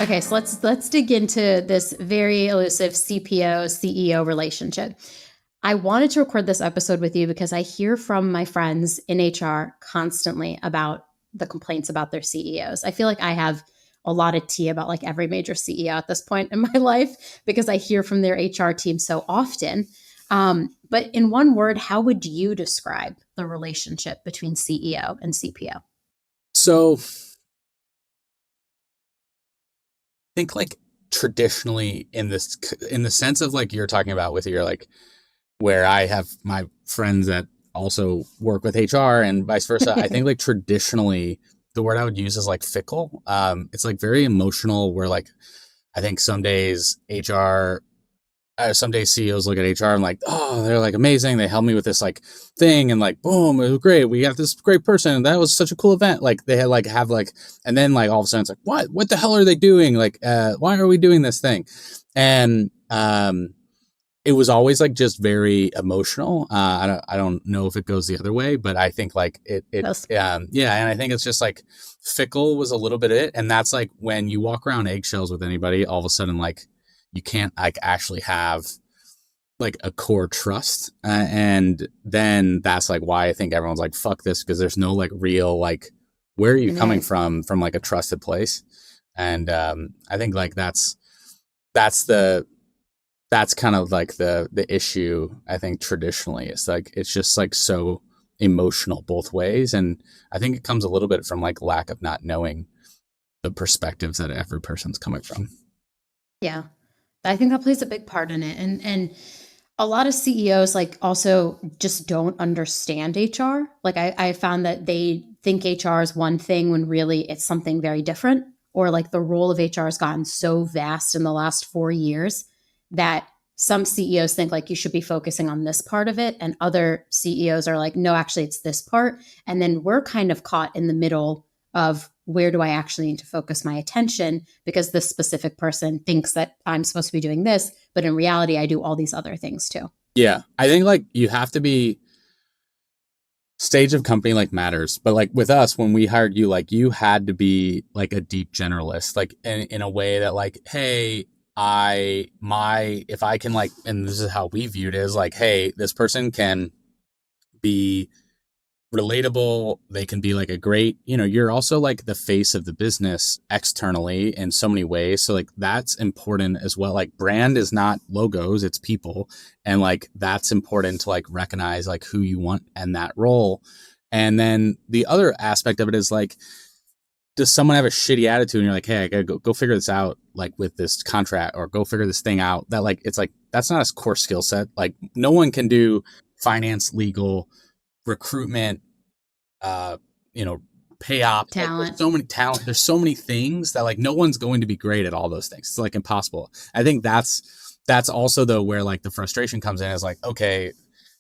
Okay, so let's dig into this very elusive CPO CEO relationship. I wanted to record this episode with you because I hear from my friends in HR constantly about the complaints about their CEOs. I feel like I have a lot of tea about like every major CEO at this point in my life because I hear from their HR team so often. But in one word, how would you describe the relationship between CEO and CPO? So I think like traditionally in the sense of like you're talking about with your like where I have my friends that also work with HR and vice versa. I think like traditionally the word I would use is like fickle. It's like very emotional where like I think some days CEOs look at HR and like, oh, they're like amazing. They helped me with this like thing and like, boom, it was great. We got this great person. That was such a cool event. Like they had like have like, and then like all of a sudden it's like, what the hell are they doing? Like, why are we doing this thing? And, it was always like just very emotional. I don't know if it goes the other way, but I think like yeah. And I think it's just like fickle was a little bit it. And that's like when you walk around eggshells with anybody, all of a sudden, like you can't like actually have like a core trust. And then that's like why I think everyone's like, fuck this. Cause there's no like real, like, where are you coming from like a trusted place? And, I think like that's kind of like the issue. I think traditionally it's like it's just like so emotional both ways, and I think it comes a little bit from like lack of not knowing the perspectives that every person's coming from. Yeah. I think that plays a big part in it. And a lot of CEOs like also just don't understand HR. Like I found that they think HR is one thing when really it's something very different. Or like the role of HR has gotten so vast in the last 4 years that some CEOs think like you should be focusing on this part of it. And other CEOs are like, no, actually it's this part. And then we're kind of caught in the middle of where do I actually need to focus my attention because this specific person thinks that I'm supposed to be doing this, but in reality, I do all these other things too. Yeah, I think like you have to be stage of company like matters, but like with us when we hired you, like you had to be like a deep generalist, like in a way that like, hey, if I can like, and this is how we viewed it, is like, hey, this person can be relatable. They can be like a great, you're also like the face of the business externally in so many ways. So like that's important as well. Like brand is not logos, it's people. And like that's important to like recognize like who you want in that role. And then the other aspect of it is like, does someone have a shitty attitude and you're like, hey, I gotta go figure this out like with this contract or go figure this thing out, that like it's like that's not a core skill set. Like no one can do finance, legal, recruitment, uh, you know, pay ops. Like there's Talent. so many talent. There's so many things that like no one's going to be great at all those things. It's like impossible. I think that's also though where like the frustration comes in is like, okay,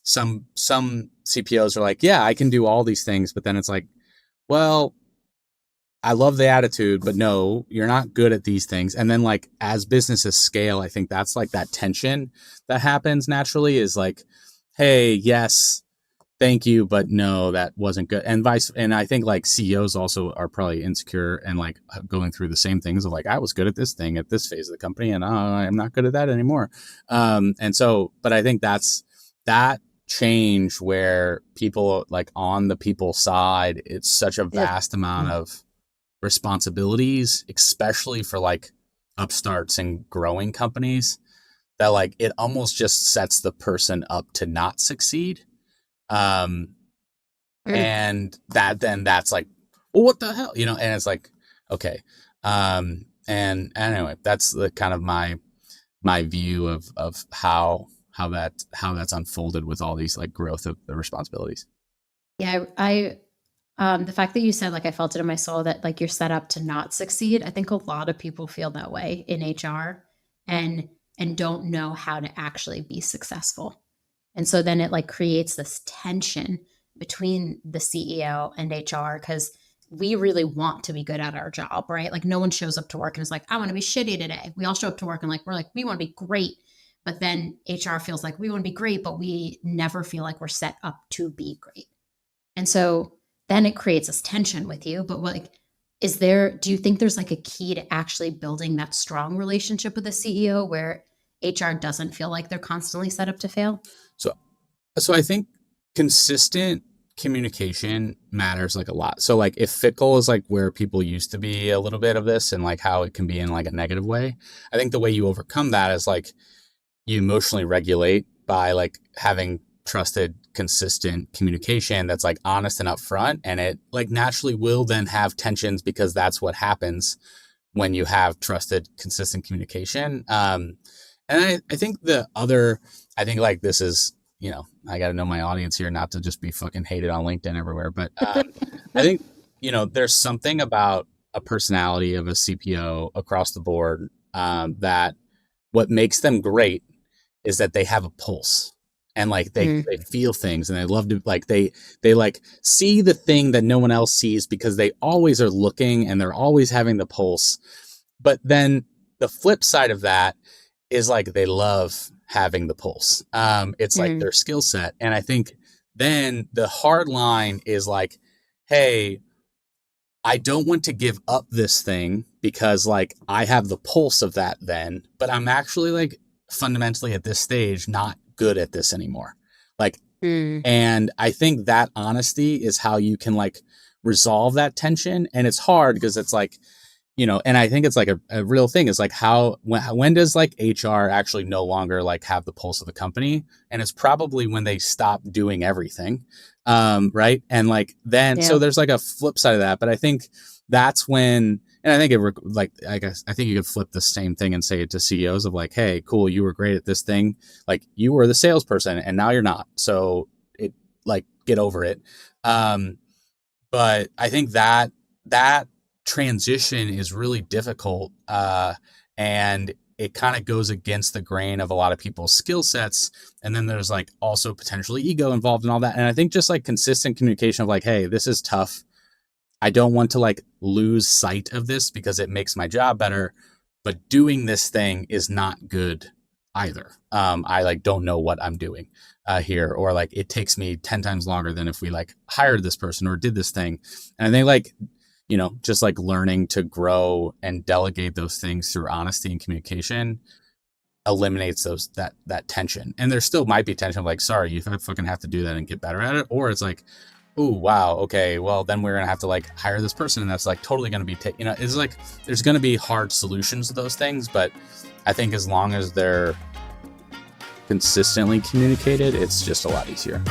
some CPOs are like, yeah, I can do all these things, but then it's like, well, I love the attitude, but no, you're not good at these things. And then like as businesses scale, I think that's like that tension that happens naturally is like, hey, yes, thank you, but no, that wasn't good. And I think like CEOs also are probably insecure and like going through the same things of like, I was good at this thing at this phase of the company and I'm not good at that anymore. And so, but I think that's that change where people like on the people side, it's such a vast amount of responsibilities, especially for like upstarts and growing companies, that like it almost just sets the person up to not succeed. Um, and that's like, well, what the hell, and it's like, okay. And anyway, that's the kind of my view of how that's unfolded with all these like growth of the responsibilities. Yeah, the fact that you said like I felt it in my soul that like you're set up to not succeed. I think a lot of people feel that way in HR and don't know how to actually be successful. And so then it like creates this tension between the CEO and HR because we really want to be good at our job, right? Like no one shows up to work and is like, I want to be shitty today. We all show up to work and like we're like, we want to be great. But then HR feels like we want to be great, but we never feel like we're set up to be great. And so then it creates this tension with you. But like do you think there's like a key to actually building that strong relationship with the CEO where HR doesn't feel like they're constantly set up to fail? So so I think consistent communication matters like a lot. So like if fickle is like where people used to be a little bit of this and like how it can be in like a negative way, I think the way you overcome that is like you emotionally regulate by like having trusted consistent communication that's like honest and upfront, and it like naturally will then have tensions because that's what happens when you have trusted consistent communication. And I think the other, I think like this is, you know, I got to know my audience here, not to just be fucking hated on LinkedIn everywhere. But I think, you know, there's something about a personality of a CPO across the board that what makes them great is that they have a pulse and like they feel things and they love to like they like see the thing that no one else sees because they always are looking and they're always having the pulse. But then the flip side of that is like they love having the pulse. It's like their skill set. And I think then the hard line is like, hey, I don't want to give up this thing because like I have the pulse of that then, but I'm actually like fundamentally at this stage not good at this anymore. Like, and I think that honesty is how you can like resolve that tension. And it's hard because it's like, you know, and I think it's like a real thing is like when does like HR actually no longer like have the pulse of the company? And it's probably when they stop doing everything. Right. And like then, so there's like a flip side of that, but I think that's when, and I think I guess, I think you could flip the same thing and say it to CEOs of like, hey, cool, you were great at this thing. Like you were the salesperson and now you're not. So it like, get over it. But I think that transition is really difficult. And it kind of goes against the grain of a lot of people's skill sets. And then there's like also potentially ego involved in all that. And I think just like consistent communication of like, hey, this is tough. I don't want to like lose sight of this because it makes my job better, but doing this thing is not good either. I like don't know what I'm doing here, or like it takes me 10 times longer than if we like hired this person or did this thing. And I think like, you know, just like learning to grow and delegate those things through honesty and communication eliminates that tension. And there still might be tension of like, sorry, you fucking have to do that and get better at it. Or it's like, oh, wow, okay, well, then we're going to have to like hire this person. And that's like totally going to be, you know, it's like, there's going to be hard solutions to those things. But I think as long as they're consistently communicated, it's just a lot easier.